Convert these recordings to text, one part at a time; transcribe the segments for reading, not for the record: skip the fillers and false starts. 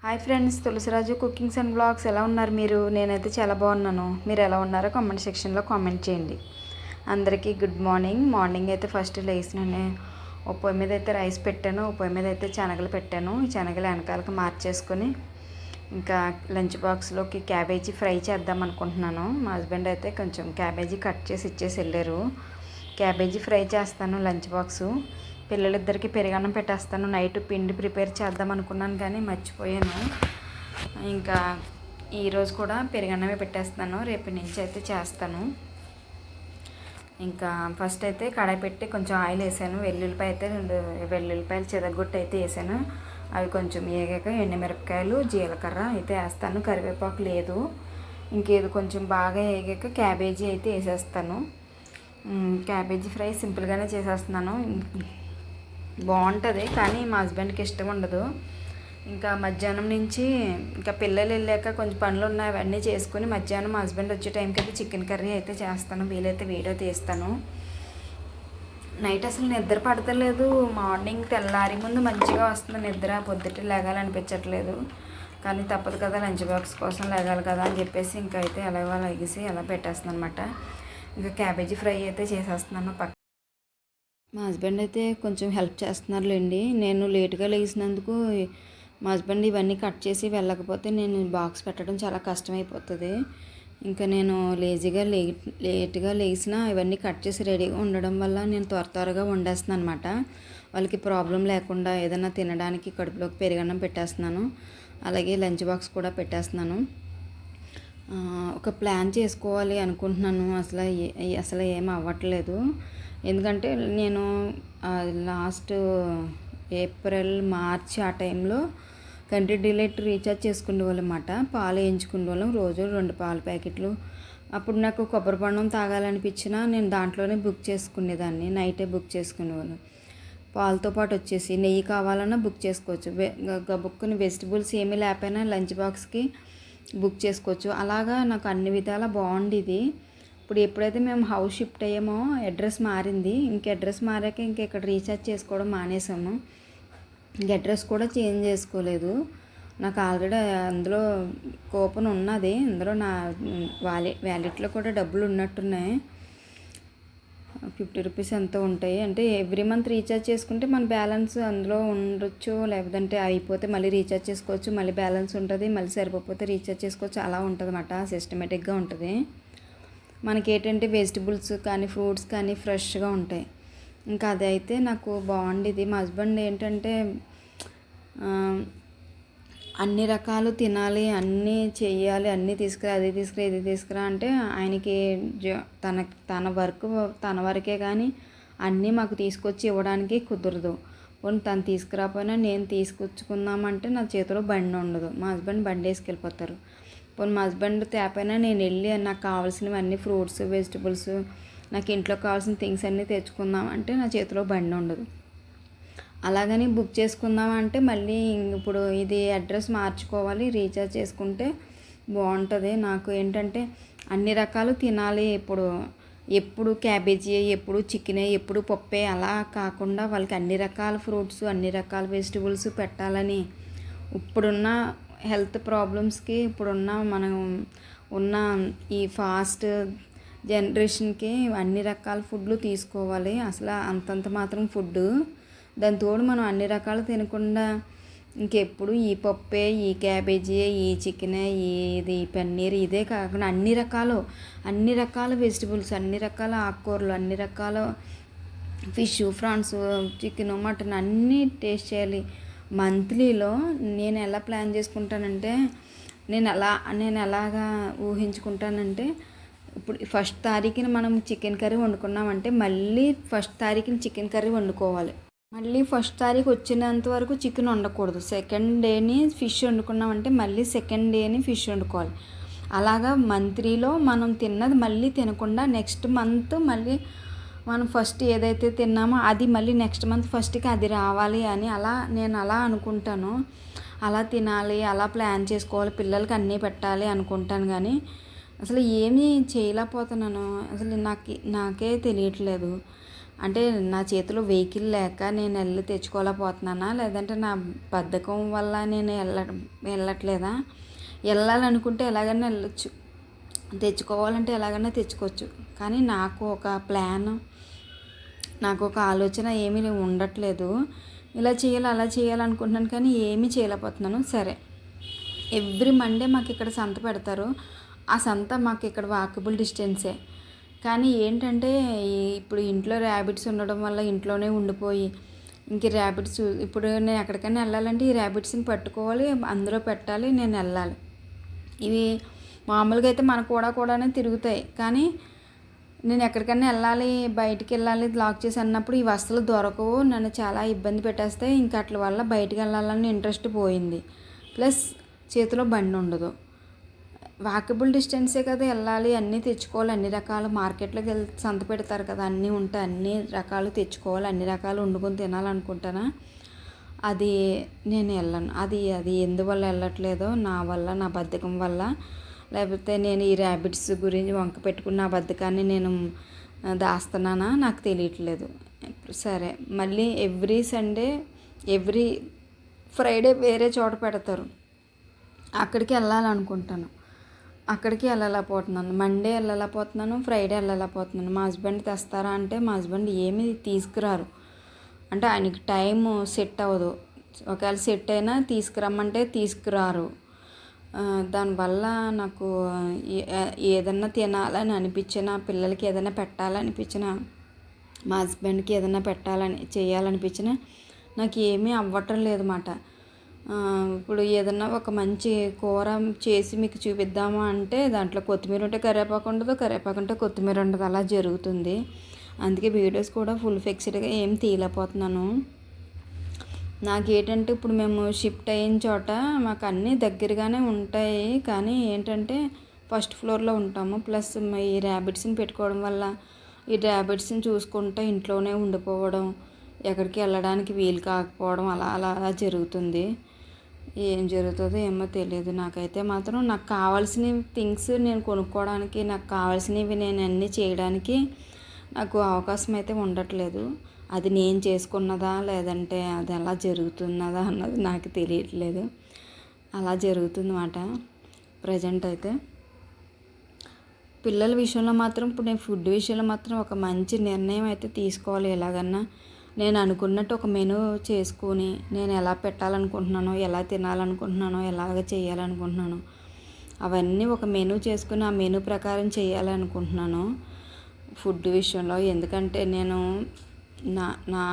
Hi friends, Tulasiraju cookings and blogs ఎలా ఉన్నారు మీరు? నేనైతే చాలా బాగున్నాను. మీరు ఎలా ఉన్నారో కామెంట్ సెక్షన్లో కామెంట్ చేయండి. అందరికీ గుడ్ మార్నింగ్. మార్నింగ్ అయితే ఫస్ట్ లేచినానే ఓ పొయ్యి మీద అయితే రైస్ పెట్టాను, ఓ పొయ్యి మీద అయితే శనగలు పెట్టాను. ఈ శనగలు వెనకాలకి మార్చేసుకొని ఇంకా లంచ్ బాక్స్లోకి క్యాబేజీ ఫ్రై చేద్దాం అనుకుంటున్నాను. మా హస్బెండ్ అయితే కొంచెం క్యాబేజీ కట్ చేసి ఇచ్చేసి వెళ్ళారు. క్యాబేజీ ఫ్రై చేస్తాను లంచ్ బాక్సు. పిల్లలిద్దరికి పెరుగన్నం పెట్టేస్తాను. నైట్ పిండి ప్రిపేర్ చేద్దాం అనుకున్నాను కానీ మర్చిపోయాను. ఇంకా ఈరోజు కూడా పెరుగన్నమే పెట్టేస్తాను, రేపటి నుంచి అయితే చేస్తాను. ఇంకా ఫస్ట్ అయితే కడాయి పెట్టి కొంచెం ఆయిల్ వేసాను. వెల్లుల్లిపాయలు చెదగొట్టి అయితే వేసాను. అవి కొంచెం వేగాక ఎండుమిరపకాయలు జీలకర్ర అయితే వేస్తాను. కరివేపాకు లేదు. ఇంకేది కొంచెం బాగా వేగాక క్యాబేజీ అయితే వేసేస్తాను. క్యాబేజీ ఫ్రై సింపుల్గానే చేసేస్తున్నాను. బాగుంటుంది కానీ మా హస్బెండ్కి ఇష్టం ఉండదు. ఇంకా మధ్యాహ్నం నుంచి ఇంకా పిల్లలు వెళ్ళాక కొంచెం పనులు ఉన్నాయి, అవన్నీ చేసుకుని మధ్యాహ్నం మా హస్బెండ్ వచ్చే టైంకి అయితే చికెన్ కర్రీ అయితే చేస్తాను. వీలైతే వీడియో తీస్తాను. నైట్ అసలు నిద్ర పడతలేదు. మార్నింగ్ తెల్లారి ముందు మంచిగా వస్తుంది నిద్ర. పొద్దుట లేగాలనిపించట్లేదు కానీ తప్పదు కదా, లంచ్ బాక్స్ కోసం లేగాలి కదా అని చెప్పేసి ఇంకా అయితే ఎలా లెగిసి అలా పెట్టేస్తున్నాను అనమాట. ఇంకా క్యాబేజీ ఫ్రై అయితే చేసేస్తున్నాను. మా హస్బెండ్ అయితే కొంచెం హెల్ప్ చేస్తున్నారులేండి. నేను లేట్గా లేచినందుకు మా హస్బెండ్ ఇవన్నీ కట్ చేసి వెళ్ళకపోతే నేను బాక్స్ పెట్టడం చాలా కష్టమైపోతుంది. ఇంకా నేను లేట్గా లేచినా ఇవన్నీ కట్ చేసి రెడీగా ఉండడం వల్ల నేను త్వరగా వండేస్తున్నాను అనమాట. వాళ్ళకి ప్రాబ్లం లేకుండా ఏదైనా తినడానికి కడుపులోకి పెరుగన్నం పెట్టేస్తున్నాను. అలాగే లంచ్ బాక్స్ కూడా పెట్టేస్తున్నాను. ఒక ప్లాన్ చేసుకోవాలి అనుకుంటున్నాను. అసలు ఏం అవ్వట్లేదు. ఎందుకంటే నేను లాస్ట్ ఏప్రిల్ మార్చి ఆ టైంలో కంట్రీ డిలైట్ రీఛార్జ్ చేసుకునే వాళ్ళం అన్నమాట. పాలు వేయించుకునే వాళ్ళం, రోజు 2 పాల ప్యాకెట్లు. అప్పుడు నాకు కొబ్బరి బొండం తాగాలనిపించినా నేను దాంట్లోనే బుక్ చేసుకునేదాన్ని. నైటే బుక్ చేసుకునేవాళ్ళం. పాలతో పాటు వచ్చేసి నెయ్యి కావాలన్నా బుక్ చేసుకోవచ్చు. గబుక్కుని వెజిటబుల్స్ ఏమీ లేకపోయినా లంచ్ బాక్స్కి బుక్ చేసుకోవచ్చు. అలాగా నాకు అన్ని విధాలా బాగుండేది. ఇప్పుడు ఎప్పుడైతే మేము హౌస్ షిఫ్ట్ అయ్యామో అడ్రస్ మారింది. అడ్రస్ మారాక ఇక్కడ రీఛార్జ్ చేసుకోవడం మానేసాము. అడ్రస్ కూడా చేంజ్ చేసుకోలేదు. నాకు ఆల్రెడీ అందులో కూపన్ ఉన్నది. అందులో నా వ్యాలెట్లో కూడా డబ్బులు ఉన్నట్టున్నాయి. 50 రూపీస్ ఎంతో ఉంటాయి. అంటే ఎవ్రీ మంత్ రీఛార్జ్ చేసుకుంటే మన బ్యాలెన్స్ అందులో ఉండొచ్చు. లేకపోతే అయిపోతే మళ్ళీ రీఛార్జ్ చేసుకోవచ్చు. మళ్ళీ బ్యాలెన్స్ ఉంటుంది. మళ్ళీ సరిపోతే రీఛార్జ్ చేసుకోవచ్చు. అలా ఉంటుంది అన్నమాట. సిస్టమేటిక్గా ఉంటుంది. మనకి ఏంటంటే వెజిటబుల్స్ కానీ ఫ్రూట్స్ కానీ ఫ్రెష్గా ఉంటాయి. ఇంకా అదైతే నాకు బాగుండేది. మా హస్బెండ్ ఏంటంటే అన్ని రకాలు తినాలి, అన్నీ చెయ్యాలి, అన్నీ తీసుకురా, అది తీసుకురా, ఇది తీసుకురా అంటే ఆయనకి తన వరకే కానీ అన్నీ మాకు తీసుకొచ్చి ఇవ్వడానికి కుదరదు. పోనీ తను తీసుకురాపోయినా నేను తీసుకొచ్చుకుందామంటే నా చేతిలో బండి ఉండదు. మా హస్బెండ్ బండి వేసుకెళ్ళిపోతారు. పోనీ మా హస్బెండ్ తేపైనా నేను వెళ్ళి నాకు కావాల్సినవన్నీ ఫ్రూట్స్, వెజిటబుల్స్, నాకు ఇంట్లో కావాల్సిన థింగ్స్ అన్నీ తెచ్చుకుందాం అంటే నా చేతిలో బండి ఉండదు. అలాగని బుక్ చేసుకుందామంటే మళ్ళీ ఇప్పుడు ఇది అడ్రస్ మార్చుకోవాలి, రీఛార్జ్ చేసుకుంటే బాగుంటుంది. నాకు ఏంటంటే అన్ని రకాలు తినాలి. ఎప్పుడు క్యాబేజీ, ఎప్పుడు చికెనే, ఎప్పుడు పప్పే అలా కాకుండా వాళ్ళకి అన్ని రకాల ఫ్రూట్స్, అన్ని రకాల వెజిటబుల్స్ పెట్టాలని ఇప్పుడున్న హెల్త్ ప్రాబ్లమ్స్కి, మనం ఉన్న ఈ ఫాస్ట్ జనరేషన్కి అన్ని రకాల ఫుడ్లు తీసుకోవాలి. అసలు అంతంత మాత్రం ఫుడ్డు. దాని తోడు మనం అన్ని రకాలు తినకుండా ఇంకెప్పుడు ఈ పప్పే, ఈ క్యాబేజీ, ఈ చికెనే, ఇది పన్నీర్, ఇదే కాకుండా అన్ని రకాల వెజిటబుల్స్, అన్ని రకాల ఆకుకూరలు, అన్ని రకాల ఫిష్, ఫ్రాన్స్, చికెన్, మటన్ అన్నీ టేస్ట్ చేయాలి. మంత్లీలో నేను ఎలా ప్లాన్ చేసుకుంటానంటే నేను ఎలాగా ఊహించుకుంటానంటే ఇప్పుడు 1st తారీఖున మనం చికెన్ కర్రీ వండుకున్నామంటే మళ్ళీ 1st తారీఖున చికెన్ కర్రీ వండుకోవాలి. మళ్ళీ 1st తారీఖు వచ్చినంత వరకు చికెన్ వండకూడదు. 2nd డేని ఫిష్ వండుకున్నామంటే మళ్ళీ 2nd డేని ఫిష్ వండుకోవాలి. అలాగా మంత్లీలో మనం తిన్నది మళ్ళీ తినకుండా నెక్స్ట్ మంత్ మళ్ళీ మనం ఫస్ట్ ఏదైతే తిన్నామో అది మళ్ళీ నెక్స్ట్ మంత్ ఫస్ట్కి అది రావాలి అని నేను అలా అనుకుంటాను. అలా తినాలి, అలా ప్లాన్ చేసుకోవాలి, పిల్లలకి అన్నీ పెట్టాలి అనుకుంటాను. కానీ అసలు ఏమీ చేయలేకపోతున్నాను. అసలు నాకే తెలియట్లేదు. అంటే నా చేతిలో వెహికల్ లేక నేను వెళ్ళి తెచ్చుకోలేకపోతున్నానా, లేదంటే నా బద్ధకం వల్ల నేను వెళ్ళట్లేదా? వెళ్ళాలనుకుంటే ఎలాగైనా వెళ్ళొచ్చు, తెచ్చుకోవాలంటే ఎలాగైనా తెచ్చుకోవచ్చు. కానీ నాకు ఒక ప్లాన్, నాకు ఒక ఆలోచన ఏమీ ఉండట్లేదు. ఇలా చేయాలి అలా చేయాలనుకుంటున్నాను కానీ ఏమీ చేయలేకపోతున్నాను. సరే, ఎవ్రీ మండే మాకు ఇక్కడ సంత పెడతారు. ఆ సంత మాకు ఇక్కడ వాకబుల్ డిస్టెన్సే. కానీ ఏంటంటే ఇప్పుడు ఇంట్లో ర్యాబిట్స్ ఉండడం వల్ల ఇంట్లోనే ఉండిపోయి ఇంక ర్యాబిట్స్ ఇప్పుడు నేను ఎక్కడికైనా వెళ్ళాలంటే ఈ ర్యాబిట్స్ని పట్టుకోవాలి, అందులో పెట్టాలి, నేను వెళ్ళాలి. ఇవి మామూలుగా అయితే మన కూడానే తిరుగుతాయి. కానీ నేను ఎక్కడికైనా వెళ్ళాలి, బయటికి వెళ్ళాలి లాక్ చేసి అన్నప్పుడు ఇవి అస్సలు దొరకవు, నన్ను చాలా ఇబ్బంది పెట్టేస్తాయి. ఇంకా అట్ల వల్ల బయటికి వెళ్ళాలని ఇంట్రెస్ట్ పోయింది. ప్లస్ చేతిలో బండి ఉండదు. వాకబుల్ డిస్టెన్సే కదా, వెళ్ళాలి, అన్నీ తెచ్చుకోవాలి, అన్ని రకాలు మార్కెట్లోకి సంత పెడతారు కదా, అన్నీ ఉంటాయి, అన్ని రకాలు తెచ్చుకోవాలి, అన్ని రకాలు వండుకొని తినాలనుకుంటానా, అది నేను వెళ్ళను. అది ఎందువల్ల వెళ్ళట్లేదో, నా వల్ల, నా బద్ధకం వల్ల, లేకపోతే నేను ఈ ర్యాబిట్స్ గురించి వంక పెట్టుకున్న నా బద్ధకాన్ని నేను దాస్తున్నానా నాకు తెలియట్లేదు. సరే, మళ్ళీ ఎవ్రీ సండే, ఎవ్రీ ఫ్రైడే వేరే చోట పెడతారు, అక్కడికి వెళ్ళాలనుకుంటాను. అక్కడికి వెళ్ళలేకపోతున్నాను. Monday వెళ్ళలేకపోతున్నాను, Friday వెళ్ళలేకపోతున్నాను. మా హస్బెండ్ తెస్తారా అంటే మా హస్బెండ్ ఏమీ తీసుకురారు. అంటే ఆయనకి టైం సెట్ అవ్వదు. ఒకవేళ సెట్ అయినా తీసుకురమ్మంటే తీసుకురారు. దానివల్ల నాకు ఏదన్నా తినాలని అనిపించినా, పిల్లలకి ఏదైనా పెట్టాలనిపించినా, మా హస్బెండ్కి ఏదైనా చేయాలనిపించినా నాకు ఏమీ అవ్వటం లేదన్నమాట. ఇప్పుడు ఏదన్నా ఒక మంచి కూర చేసి మీకు చూపిద్దామా అంటే దాంట్లో కొత్తిమీర ఉంటే కరివేపాకు ఉండదు, కరివేపాకు ఉంటే కొత్తిమీర ఉండదు, అలా జరుగుతుంది. అందుకే వీడియోస్ కూడా ఫుల్ ఫిక్స్డ్గా ఏం తీయలేకపోతున్నాను. నాకేంటంటే ఇప్పుడు మేము షిఫ్ట్ అయిన చోట మాకు అన్నీ దగ్గరగానే ఉంటాయి. కానీ ఏంటంటే ఫస్ట్ ఫ్లోర్లో ఉంటాము. ప్లస్ ఈ ర్యాబిట్స్ని పెట్టుకోవడం వల్ల ఈ ర్యాబిట్స్ని చూసుకుంటూ ఇంట్లోనే ఉండిపోవడం, ఎక్కడికి వెళ్ళడానికి వీలు కాకపోవడం, అలా అలా అలా జరుగుతుంది. ఏం జరుగుతుందో ఏమో తెలియదు. నాకైతే మాత్రం నాకు కావాల్సిన థింగ్స్ నేను కొనుక్కోవడానికి, నాకు కావాల్సినవి నేను అన్నీ చేయడానికి నాకు అవకాశం అయితే ఉండట్లేదు. అది నేను చేసుకున్నదా లేదంటే అది ఎలా జరుగుతున్నదా అన్నది నాకు తెలియట్లేదు. అలా జరుగుతుందన్నమాట ప్రజెంట్ అయితే. పిల్లల విషయంలో మాత్రం ఇప్పుడు నేను ఫుడ్ విషయంలో మాత్రం ఒక మంచి నిర్ణయం అయితే తీసుకోవాలి. ఎలాగన్నా నేను అనుకున్నట్టు ఒక మెనూ చేసుకొని నేను ఎలా పెట్టాలనుకుంటున్నానో, ఎలా తినాలనుకుంటున్నానో, ఎలాగ చేయాలనుకుంటున్నానో అవన్నీ ఒక మెనూ చేసుకుని ఆ మెనూ ప్రకారం చేయాలనుకుంటున్నాను ఫుడ్ విషయంలో. ఎందుకంటే నేను నా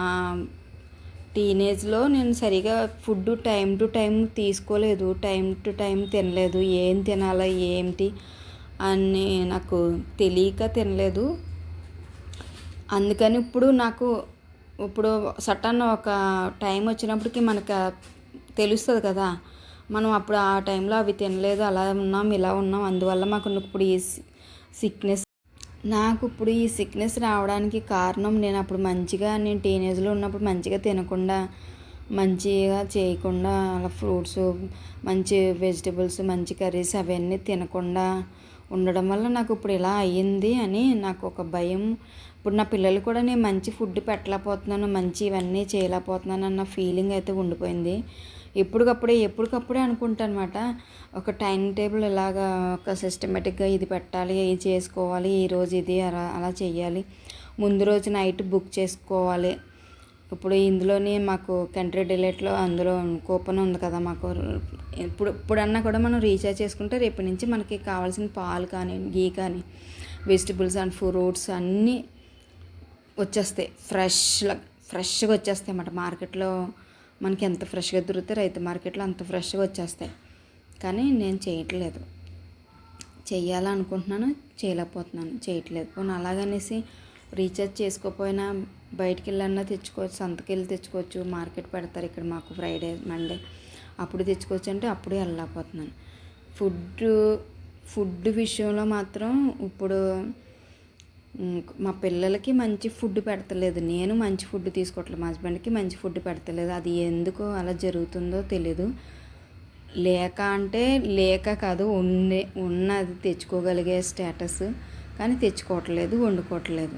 టీనేజ్లో నేను సరిగా ఫుడ్ టైం టు టైం తీసుకోలేదు, టైం టు టైం తినలేదు. ఏం తినాలో ఏంటి అని నాకు తెలియక తినలేదు. అందుకని ఇప్పుడు సడన్ ఒక టైం వచ్చినప్పటికీ మనకు తెలుస్తుంది కదా, మనం అప్పుడు ఆ టైంలో అవి తినలేదు, అలా ఉన్నాం, ఇలా ఉన్నాం, అందువల్ల మాకు ఇప్పుడు ఈ సిక్నెస్ రావడానికి కారణం నేను టీనేజ్లో ఉన్నప్పుడు మంచిగా తినకుండా, మంచిగా చేయకుండా, అలా ఫ్రూట్స్, మంచి వెజిటబుల్స్, మంచి కర్రీస్ అవన్నీ తినకుండా ఉండడం వల్ల నాకు ఇప్పుడు ఇలా అయ్యింది అని నాకు ఒక భయం. ఇప్పుడు నా పిల్లలు కూడా నేను మంచి ఫుడ్ పెట్టలేకపోతున్నాను, మంచి ఇవన్నీ చేయలేకపోతున్నాను అన్న ఫీలింగ్ అయితే ఉండిపోయింది. ఎప్పటికప్పుడే అనుకుంటాను అనమాట. ఒక టైం టేబుల్ ఇలాగా ఒక సిస్టమేటిక్గా ఇది పెట్టాలి, ఇది చేసుకోవాలి, ఈరోజు ఇది అలా చేయాలి, ముందు రోజు నైట్ బుక్ చేసుకోవాలి. ఇప్పుడు ఇందులోనే మాకు కంట్రీ డిలైట్లో అందులో కూపన్ ఉంది కదా మాకు. ఇప్పుడన్నా కూడా మనం రీఛార్జ్ చేసుకుంటే రేపటి నుంచి మనకి కావాల్సిన పాలు కానీ, గీ కానీ, వెజిటబుల్స్ అండ్ ఫ్రూట్స్ అన్నీ వచ్చేస్తాయి, ఫ్రెష్గా వచ్చేస్తాయి అన్నమాట. మార్కెట్లో మనకి ఎంత ఫ్రెష్గా దొరికితే రైతు మార్కెట్లో అంత ఫ్రెష్గా వచ్చేస్తాయి. కానీ నేను చేయాలనుకుంటున్నాను, చేయట్లేదు. పోనీ అలాగనేసి రీఛార్జ్ చేసుకోకపోయినా బయటికి వెళ్ళన్నా తెచ్చుకోవచ్చు, సంతకి వెళ్ళి తెచ్చుకోవచ్చు, మార్కెట్ పెడతారు ఇక్కడ మాకు ఫ్రైడే మండే, అప్పుడు తెచ్చుకోవచ్చు అంటే అప్పుడే వెళ్ళలేకపోతున్నాను. ఫుడ్ విషయంలో మాత్రం ఇప్పుడు మా పిల్లలకి మంచి ఫుడ్ పెడతలేదు, నేను మంచి ఫుడ్ తీసుకోవట్లేదు, మా హస్బెండ్కి మంచి ఫుడ్ పెడతలేదు. అది ఎందుకో అలా జరుగుతుందో తెలీదు. లేక కాదు, ఉన్నది తెచ్చుకోగలిగే స్టేటస్, కానీ తెచ్చుకోవట్లేదు, వండుకోవట్లేదు.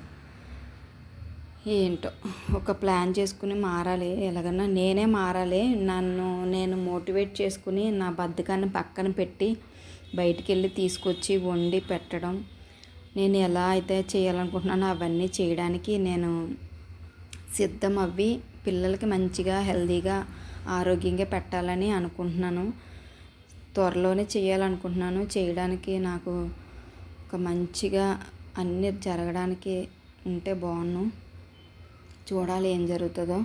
ఏంటో ఒక ప్లాన్ చేసుకుని మారాలి, ఎలాగన్నా నేనే మారాలి. నేను మోటివేట్ చేసుకుని నా బద్ధకాన్ని పక్కన పెట్టి బయటికి వెళ్ళి తీసుకొచ్చి వండి పెట్టడం, నేను ఎలా అయితే చేయాలనుకుంటున్నానో అవన్నీ చేయడానికి నేను సిద్ధం అవ్వి పిల్లలకి మంచిగా హెల్తీగా ఆరోగ్యంగా పెట్టాలని అనుకుంటున్నాను. త్వరలోనే చేయాలనుకుంటున్నాను. చేయడానికి నాకు ఒక మంచిగా అన్నీ జరగడానికి ఉంటే బాగున్ను. చూడాలి ఏం జరుగుతుందో.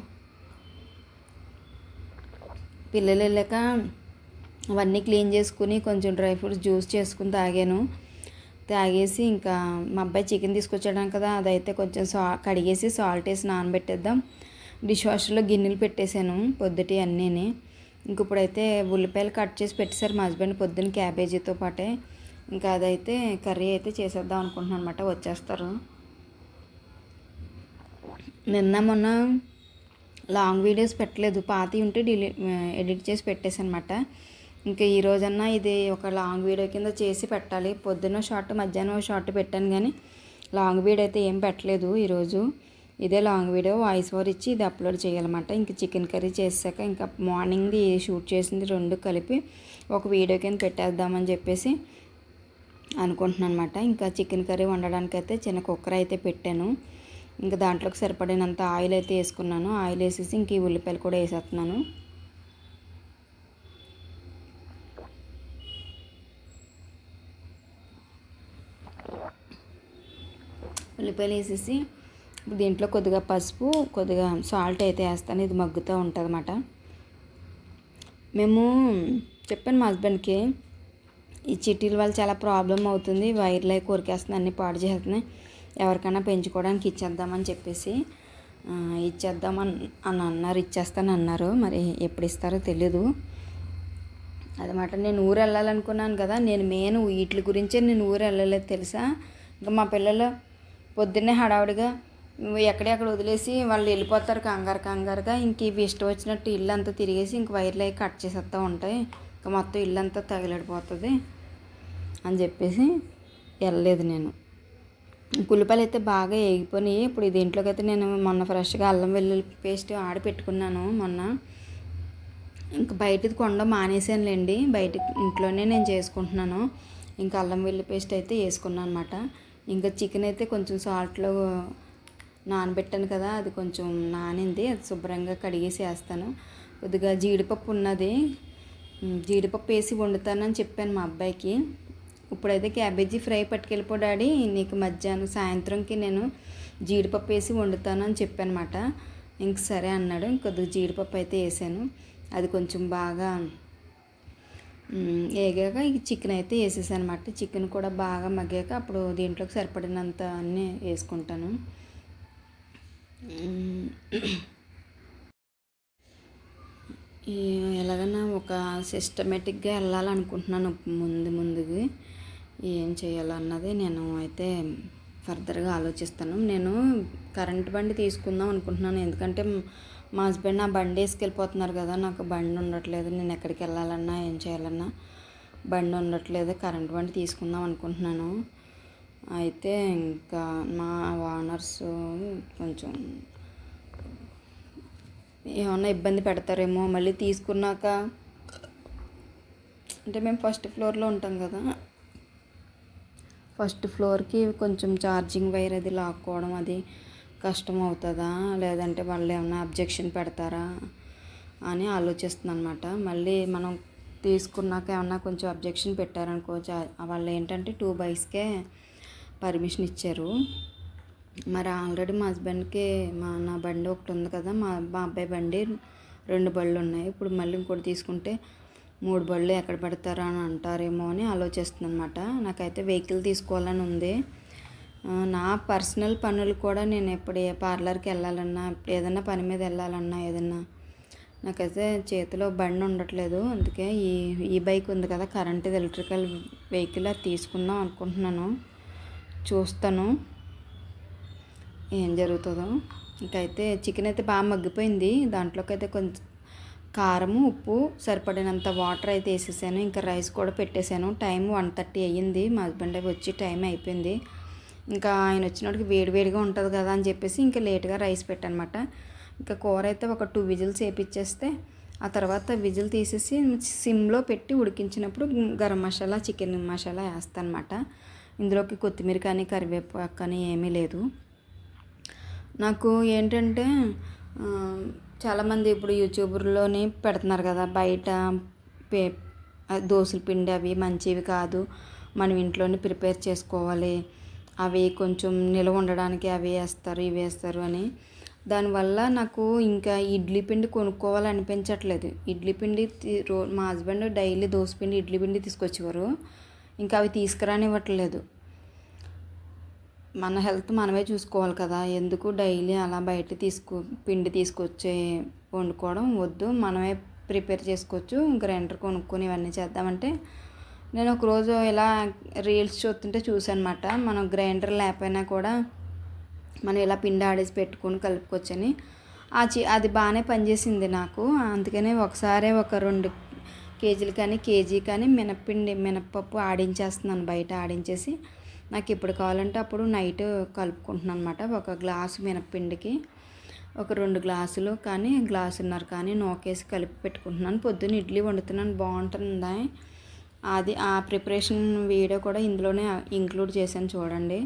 పిల్లలు వెళ్ళాక అవన్నీ క్లీన్ చేసుకుని కొంచెం డ్రై ఫ్రూట్స్ జ్యూస్ చేసుకుని తాగేసి ఇంకా మా అబ్బాయి చికెన్ తీసుకొచ్చాడు కదా, అదైతే కొంచెం కడిగేసి సాల్ట్ వేసి నానబెట్టేద్దాం. డిష్ వాషర్లో గిన్నెలు పెట్టేశాను పొద్దుటి అన్నీని. ఇంక ఇప్పుడైతే ఉల్లిపాయలు కట్ చేసి పెట్టేశారు మా హస్బెండ్ పొద్దున్న క్యాబేజీతో పాటే. ఇంకా అదైతే కర్రీ అయితే చేసేద్దాం అనుకుంటున్నాను అనమాట. వచ్చేస్తారు. నిన్న మొన్న లాంగ్ వీడియోస్ పెట్టలేదు, పాతి ఉంటే ఎడిట్ చేసి పెట్టేసాను అనమాట. ఇంకా ఈ రోజన్నా ఇది ఒక లాంగ్ వీడియో కింద చేసి పెట్టాలి. పొద్దున్న షార్ట్ మధ్యాహ్నం షార్ట్ పెట్టాను కానీ లాంగ్ వీడియో అయితే ఏం పెట్టలేదు ఈరోజు. ఇదే లాంగ్ వీడియో వాయిస్ ఓవర్ ఇచ్చి ఇది అప్లోడ్ చేయాలన్నమాట. ఇంకా చికెన్ కర్రీ చేసాక ఇంకా మార్నింగ్ది షూట్ చేసింది రెండు కలిపి ఒక వీడియో కింద పెట్టేద్దామని చెప్పేసి అనుకుంటున్నాను అనమాట. ఇంకా చికెన్ కర్రీ వండడానికైతే చిన్న కుక్కర్ అయితే పెట్టాను. ఇంకా దాంట్లోకి సరిపడినంత ఆయిల్ అయితే వేసుకున్నాను. ఆయిల్ వేసేసి ఇంక ఈ ఉల్లిపాయలు కూడా వేసేస్తున్నాను. ఉల్లిపాయలు వేసేసి దీంట్లో కొద్దిగా పసుపు, కొద్దిగా సాల్ట్ అయితే వేస్తాను. ఇది మగ్గుతూ ఉంటుంది అన్నమాట. మేము చెప్పాను మా హస్బెండ్కి, ఈ చిట్టీల వల్ల చాలా ప్రాబ్లం అవుతుంది, వైర్లు అవి కొరికేస్తుంది, అన్నీ పాడు చేస్తున్నాయి, ఎవరికైనా పెంచుకోవడానికి ఇచ్చేద్దామని చెప్పేసి ఇచ్చేద్దామని అన్నారు. ఇచ్చేస్తానన్నారు. మరి ఎప్పుడు ఇస్తారో తెలీదు అదనమాట. నేను ఊరు వెళ్ళాలనుకున్నాను కదా, నేను మెయిన్ వీటి గురించే నేను ఊరు వెళ్ళలేదు తెలుసా. ఇంకా మా పిల్లలు పొద్దున్నే హడావుడిగా ఎక్కడెక్కడ వదిలేసి వాళ్ళు వెళ్ళిపోతారు కంగారుగా. ఇంక ఇవి ఇష్టం వచ్చినట్టు ఇల్లు అంతా తిరిగేసి ఇంక వైర్లు అవి కట్ చేసేస్తూ ఉంటాయి. ఇంకా మొత్తం ఇల్లు అంతా తగిలిడిపోతుంది అని చెప్పేసి వెళ్ళలేదు నేను. ఉల్లిపాయలు అయితే బాగా వేగిపోయినాయి. ఇప్పుడు దీంట్లోకి అయితే నేను మొన్న ఫ్రెష్గా అల్లం వెల్లుల్లి పేస్ట్ ఆడి పెట్టుకున్నాను మొన్న. ఇంకా బయటది కొనడం మానేసానులేండి, బయట ఇంట్లోనే నేను చేసుకుంటున్నాను. ఇంకా అల్లం వెల్లుల్లి పేస్ట్ అయితే వేసుకున్నాను అనమాట. ఇంకా చికెన్ అయితే కొంచెం సాల్ట్లో నానబెట్టాను కదా, అది కొంచెం నానింది, అది శుభ్రంగా కడిగేసి వేస్తాను. కొద్దిగా జీడిపప్పు ఉన్నది, జీడిపప్పు వేసి వండుతానని చెప్పాను మా అబ్బాయికి. ఇప్పుడైతే క్యాబేజీ ఫ్రై పట్టుకెళ్ళిపో డాడీ, నీకు మధ్యాహ్నం సాయంత్రంకి నేను జీడిపప్పు వేసి వండుతాను అని చెప్పాను అనమాట. ఇంక సరే అన్నాడు. ఇంకొద్దిగా జీడిపప్పు అయితే వేసాను. అది కొంచెం బాగా వేగాక ఈ చికెన్ అయితే వేసేసాను అనమాట. చికెన్ కూడా బాగా మగ్గాక అప్పుడు దీంట్లోకి సరిపడినంత అన్నీ వేసుకుంటాను. ఎలాగైనా ఒక సిస్టమేటిక్గా వెళ్ళాలనుకుంటున్నాను. ముందుగా ఏం చేయాలన్నది నేను అయితే ఫర్దర్గా ఆలోచిస్తాను. నేను కరెంట్ బండి తీసుకుందాం అనుకుంటున్నాను. ఎందుకంటే మా హస్బెండ్ నా బండి వేసుకెళ్ళిపోతున్నారు కదా, నాకు బండి ఉండట్లేదు. నేను ఎక్కడికి వెళ్ళాలన్నా ఏం చేయాలన్నా బండి ఉండట్లేదు. కరెంట్ బండి తీసుకుందాం అనుకుంటున్నాను. అయితే ఇంకా మా ఓనర్స్ కొంచెం ఏమన్నా ఇబ్బంది పెడతారేమో మళ్ళీ తీసుకున్నాక. అంటే మేము ఫస్ట్ ఫ్లోర్లో ఉంటాం కదా, ఫస్ట్ ఫ్లోర్కి కొంచెం ఛార్జింగ్ వైర్ అది లాక్కోవడం అది కష్టం అవుతుందా, లేదంటే వాళ్ళు ఏమన్నా అబ్జెక్షన్ పెడతారా అని ఆలోచిస్తున్నాను అనమాట. మళ్ళీ మనం తీసుకున్నాక ఏమన్నా కొంచెం అబ్జెక్షన్ పెట్టారనుకో, వాళ్ళు ఏంటంటే 2 బైక్స్కే పర్మిషన్ ఇచ్చారు. మరి ఆల్రెడీ మా హస్బెండ్కి నా బండి ఒకటి ఉంది కదా, మా అబ్బాయి బండి 2 బళ్ళు ఉన్నాయి. ఇప్పుడు మళ్ళీ ఇంకోటి తీసుకుంటే 3 బళ్ళు ఎక్కడ పెడతారా అని అంటారేమో అని ఆలోచిస్తుంది అనమాట. నాకైతే వెహికల్ తీసుకోవాలని ఉంది. నా పర్సనల్ పనులు కూడా నేను ఎప్పుడు ఏ పార్లర్కి వెళ్ళాలన్నా, ఏదైనా పని మీద వెళ్ళాలన్నా, ఏదన్నా నాకైతే చేతిలో బండి ఉండట్లేదు. అందుకే ఈ బైక్ ఉంది కదా, కరెంట్ ఎలక్ట్రికల్ వెహికల్, అది తీసుకుందాం అనుకుంటున్నాను. చూస్తాను ఏం జరుగుతుందో. ఇంకైతే చికెన్ అయితే బాగా మగ్గిపోయింది. దాంట్లోకి అయితే కొంచెం కారము, ఉప్పు, సరిపడినంత వాటర్ అయితే వేసేసాను. ఇంకా రైస్ కూడా పెట్టేశాను. టైం 1:30 అయ్యింది. మా హస్బెండ్ వచ్చి టైం అయిపోయింది. ఇంకా ఆయన వచ్చినప్పటికి వేడివేడిగా ఉంటుంది కదా అని చెప్పేసి ఇంకా లేట్గా రైస్ పెట్టానమాట. ఇంకా కూర అయితే ఒక 2 విజిల్స్ వేపిచ్చేస్తే ఆ తర్వాత విజిల్ తీసేసి సిమ్లో పెట్టి ఉడికించినప్పుడు గరం మసాలా, చికెన్ మసాలా వేస్తాను అనమాట. ఇందులోకి కొత్తిమీర కానీ కరివేపాకు కానీ ఏమీ లేదు. నాకు ఏంటంటే చాలామంది ఇప్పుడు యూట్యూబర్లోని పెడుతున్నారు కదా, బయట పే దోసల పిండి అవి మంచివి కాదు, మనం ఇంట్లోనే ప్రిపేర్ చేసుకోవాలి, అవి కొంచెం నిల్వ ఉండడానికి అవి వేస్తారు ఇవి వేస్తారు అని. దానివల్ల నాకు ఇంకా ఇడ్లీ పిండి కొనుక్కోవాలనిపించట్లేదు. ఇడ్లీ పిండి మా హస్బెండ్ డైలీ దోశ పిండి ఇడ్లీ పిండి తీసుకొచ్చేవారు, ఇంకా అవి తీసుకురానివ్వట్లేదు. మన హెల్త్ మనమే చూసుకోవాలి కదా, ఎందుకు డైలీ అలా బయట పిండి తీసుకొచ్చి వండుకోవడం వద్దు, మనమే ప్రిపేర్ చేసుకోవచ్చు, గ్రైండర్ కొనుక్కొని ఇవన్నీ చేద్దామంటే నేను ఒకరోజు ఇలా రీల్స్ చూస్తుంటే చూసానమాట. మనం గ్రైండర్ లేకపోయినా కూడా మనం ఇలా పిండి ఆడేసి పెట్టుకొని కలుపుకోవచ్చని. అది బాగానే పనిచేసింది నాకు. అందుకనే ఒకసారి ఒక 2 కేజీలు కానీ కేజీ కానీ మినప్పప్పు ఆడించేస్తున్నాను, బయట ఆడించేసి నాకు ఎప్పుడు కావాలంటే అప్పుడు నైట్ కలుపుకుంటున్నాను అనమాట. ఒక గ్లాసు మినప్పిండికి ఒక 2 గ్లాసులు కానీ గ్లాసున్నర కానీ నూకేసి కలిపి పెట్టుకుంటున్నాను. పొద్దున్న ఇడ్లీ వండుతున్నాను, బాగుంటుంది. ఆ ప్రిపరేషన్ వీడియో కూడా ఇందులోనే ఇంక్లూడ్ చేశాను చూడండి.